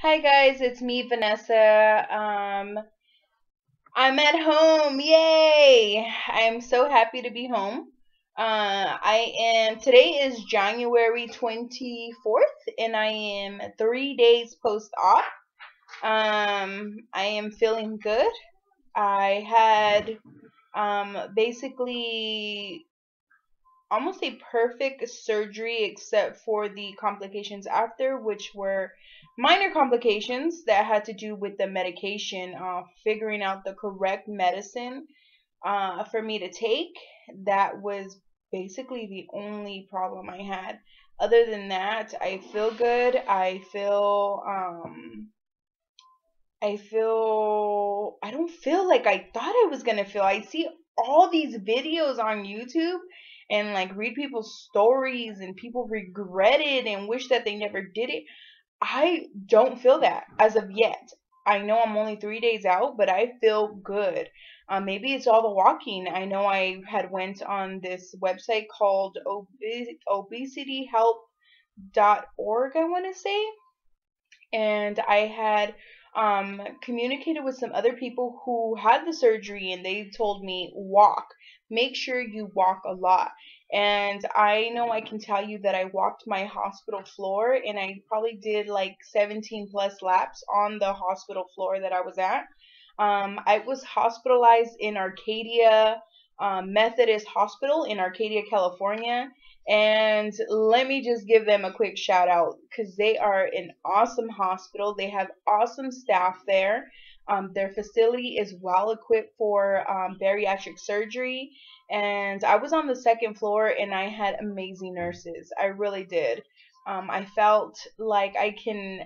Hi guys, it's me, Vanessa. I'm at home. Yay! I'm so happy to be home. Today is January 24th and I am 3 days post-op. I am feeling good. I had basically almost a perfect surgery except for the complications after, which were minor complications that had to do with the medication, figuring out the correct medicine for me to take. That was basically the only problem I had. Other than that, I feel good. I don't feel like I thought I was gonna feel. I see all these videos on YouTube and like read people's stories and people regret it and wish that they never did it. I don't feel that as of yet. I know I'm only 3 days out, but I feel good. Maybe it's all the walking. I know I had went on this website called obesityhelp.org, I want to say, and I had communicated with some other people who had the surgery, and they told me walk. Make sure you walk a lot. And I know I can tell you that I walked my hospital floor, and I probably did like 17 plus laps on the hospital floor that I was at. I was hospitalized in Arcadia Methodist Hospital in Arcadia, California. And let me just give them a quick shout out because they are an awesome hospital. They have awesome staff there. Their facility is well equipped for bariatric surgery. And I was on the second floor and I had amazing nurses. I really did. I felt like I couldn't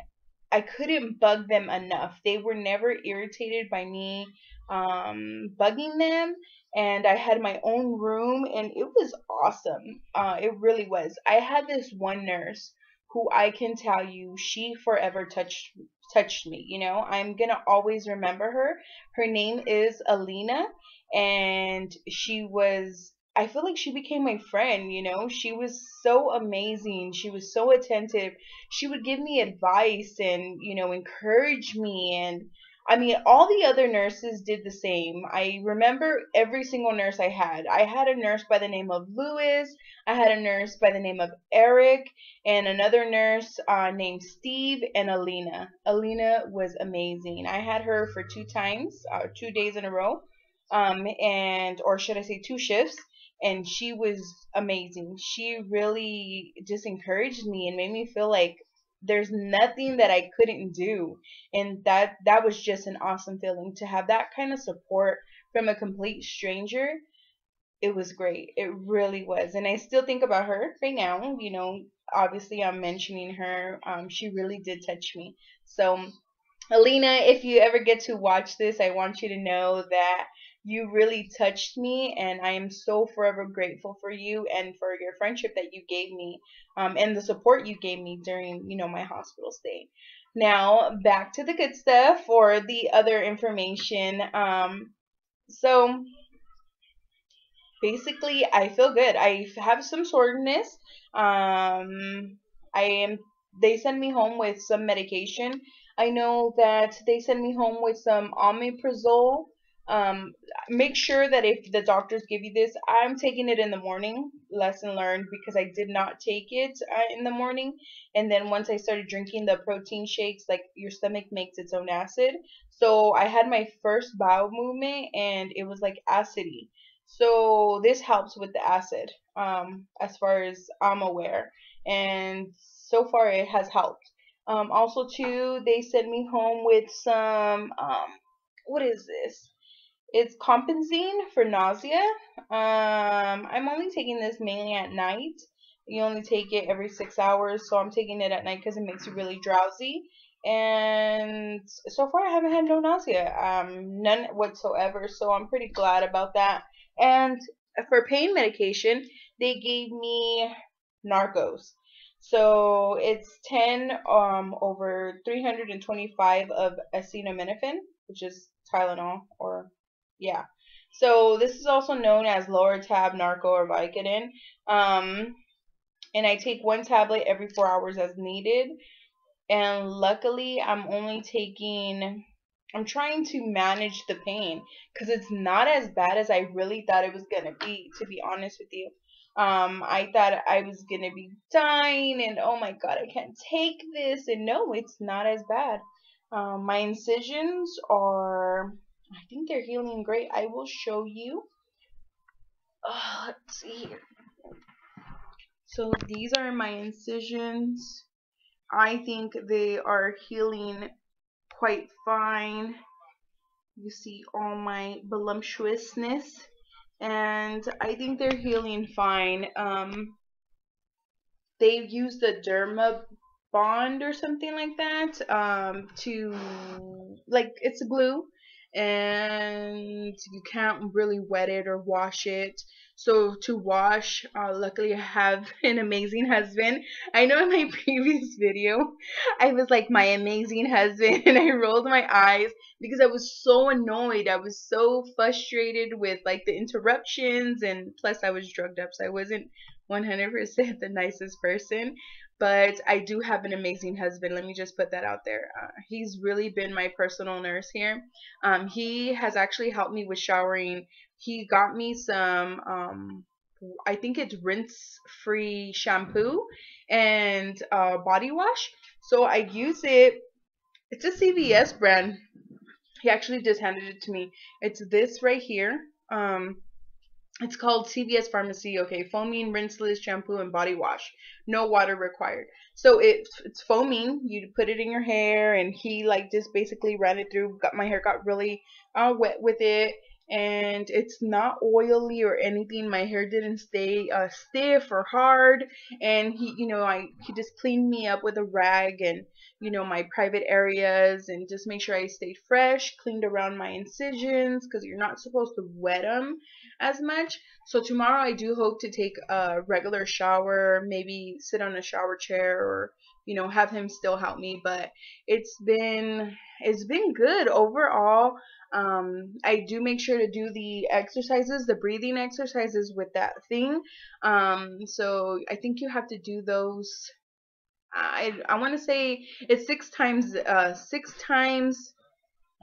bug them enough. They were never irritated by me bugging them, and I had my own room, and it was awesome. It really was. I had this one nurse who I can tell you she forever touched me. You know, I'm gonna always remember her. Her name is Alina, and she was. I feel like she became my friend, you know. She was so amazing. She was so attentive. She would give me advice and, encourage me. And I mean, all the other nurses did the same. I remember every single nurse I had. I had a nurse by the name of Louis. I had a nurse by the name of Eric, and another nurse named Steve, and Alina. Alina was amazing. I had her for 2 times, 2 days in a row, or should I say 2 shifts, and she was amazing. She really just encouraged me and made me feel like there's nothing that I couldn't do. And that was just an awesome feeling to have that kind of support from a complete stranger. It was great. It really was. And I still think about her right now. Obviously I'm mentioning her. She really did touch me. So Alina, if you ever get to watch this, I want you to know that you really touched me, and I am so forever grateful for you and for your friendship that you gave me, and the support you gave me during, my hospital stay. Now, back to the good stuff or the other information. So basically, I feel good. I have some soreness. I am. They send me home with some medication. I know that they send me home with some omeprazole. Um, Make sure that if the doctors give you this, I'm taking it in the morning. Lesson learned, because I did not take it in the morning. And then once I started drinking the protein shakes, like your stomach makes its own acid. So I had my first bowel movement and it was like acidy. So this helps with the acid, as far as I'm aware, and so far it has helped. Also, too, they sent me home with some, what is this? It's compensine for nausea. I'm only taking this mainly at night. You only take it every 6 hours, so I'm taking it at night because it makes you really drowsy. And so far, I haven't had no nausea, none whatsoever. So I'm pretty glad about that. And for pain medication, they gave me Narcos. So it's 10 over 325 of acetaminophen, which is Tylenol, or yeah. So this is also known as lower tab narco or Vicodin. And I take one tablet every 4 hours as needed. And luckily I'm trying to manage the pain because it's not as bad as I really thought it was gonna be, to be honest with you. I thought I was gonna be dying and oh my god, I can't take this, and no, it's not as bad. My incisions are, I think they're healing great. I will show you. Let's see here. So these are my incisions. I think they are healing quite fine. You see all my voluptuousness, and I think they're healing fine. They use the derma bond or something like that, to, like, it's a glue, and you can't really wet it or wash it. So to wash, luckily I have an amazing husband. I know in my previous video I was like, my amazing husband, and I rolled my eyes because I was so annoyed. I was so frustrated with like the interruptions, and plus I was drugged up, so I wasn't 100% the nicest person. But I do have an amazing husband. Let me just put that out there. He's really been my personal nurse here. He has actually helped me with showering. He got me some, I think it's rinse-free shampoo and body wash. So I use it. It's a CVS brand. He actually just handed it to me. It's this right here. It's called CVS Pharmacy. Okay, foaming rinseless shampoo and body wash, no water required. So it's foaming. You put it in your hair, and he like just basically ran it through. Got my hair got really wet with it, and it's not oily or anything. My hair didn't stay stiff or hard, and he just cleaned me up with a rag and my private areas, and just make sure I stayed fresh, cleaned around my incisions because you're not supposed to wet them as much. So tomorrow I do hope to take a regular shower, maybe sit on a shower chair, or have him still help me. But it's been good overall. I do make sure to do the exercises, the breathing exercises with that thing. So I think you have to do those. I want to say it's six times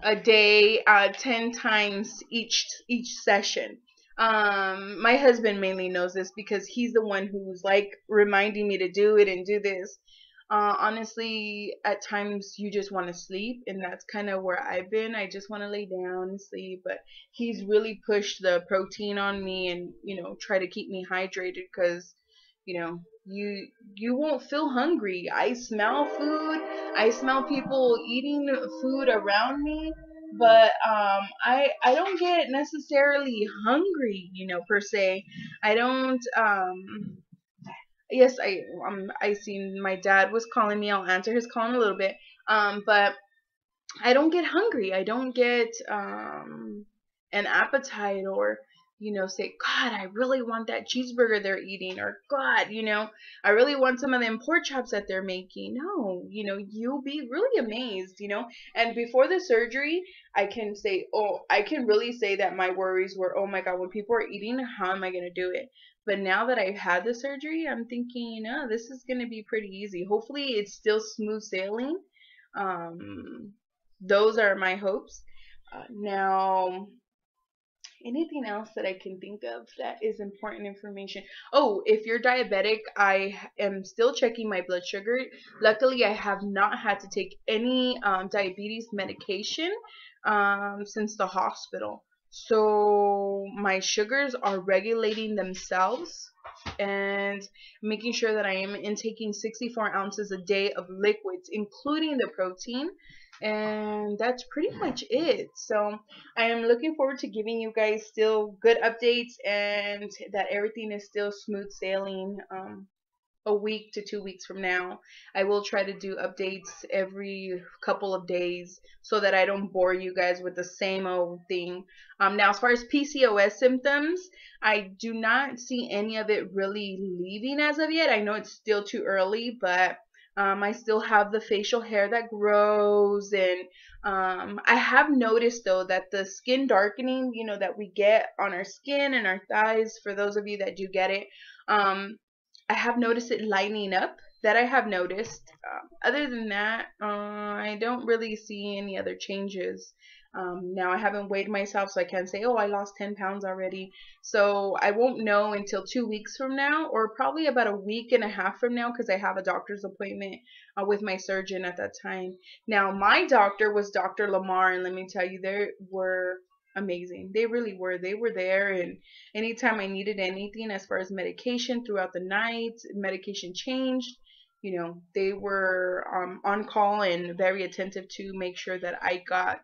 a day, 10 times each session. My husband mainly knows this because he's the one who's like reminding me to do it and do this. Honestly, at times you just want to sleep, and that's kind of where I've been. I just want to lay down and sleep, but he's really pushed the protein on me, and try to keep me hydrated because you won't feel hungry. I smell food. I smell people eating food around me, but I don't get necessarily hungry, per se. I don't. Yes, I seen my dad was calling me. I'll answer his call in a little bit. But I don't get hungry. I don't get an appetite, or say, God, I really want that cheeseburger they're eating, or God, I really want some of them pork chops that they're making. No, you'll be really amazed. And before the surgery, I can really say that my worries were, oh my God, when people are eating, how am I gonna do it? But now that I've had the surgery, I'm thinking, this is gonna be pretty easy. Hopefully, it's still smooth sailing. Those are my hopes. Now, anything else that I can think of that is important information? Oh, if you're diabetic, I am still checking my blood sugar. Luckily, I have not had to take any diabetes medication since the hospital. So my sugars are regulating themselves, and making sure that I am intaking 64 ounces a day of liquids, including the protein. And that's pretty much it. So I am looking forward to giving you guys still good updates, and that everything is still smooth sailing. A week to 2 weeks from now, I will try to do updates every couple of days so that I don't bore you guys with the same old thing. Now, as far as PCOS symptoms, I do not see any of it really leaving as of yet. I know it's still too early, but I still have the facial hair that grows, and I have noticed though that the skin darkening, that we get on our skin and our thighs, for those of you that do get it, I have noticed it lightening up. that I have noticed. Other than that, I don't really see any other changes. Now I haven't weighed myself, so I can't say, oh, I lost 10 pounds already. So I won't know until 2 weeks from now, or probably about a week and a half from now, because I have a doctor's appointment with my surgeon at that time. Now, my doctor was Dr. Lamar, and let me tell you, they were amazing. They really were. They were there, and anytime I needed anything as far as medication throughout the night, medication changed. They were on call and very attentive to make sure that I got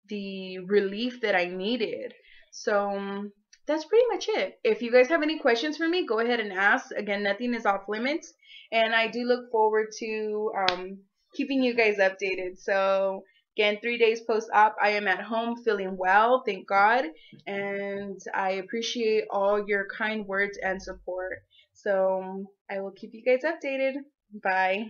the relief that I needed. So that's pretty much it. If you guys have any questions for me, go ahead and ask. Again, nothing is off limits, and I do look forward to keeping you guys updated. So again, 3 days post-op, I am at home feeling well, thank God, and I appreciate all your kind words and support. So I will keep you guys updated. Bye.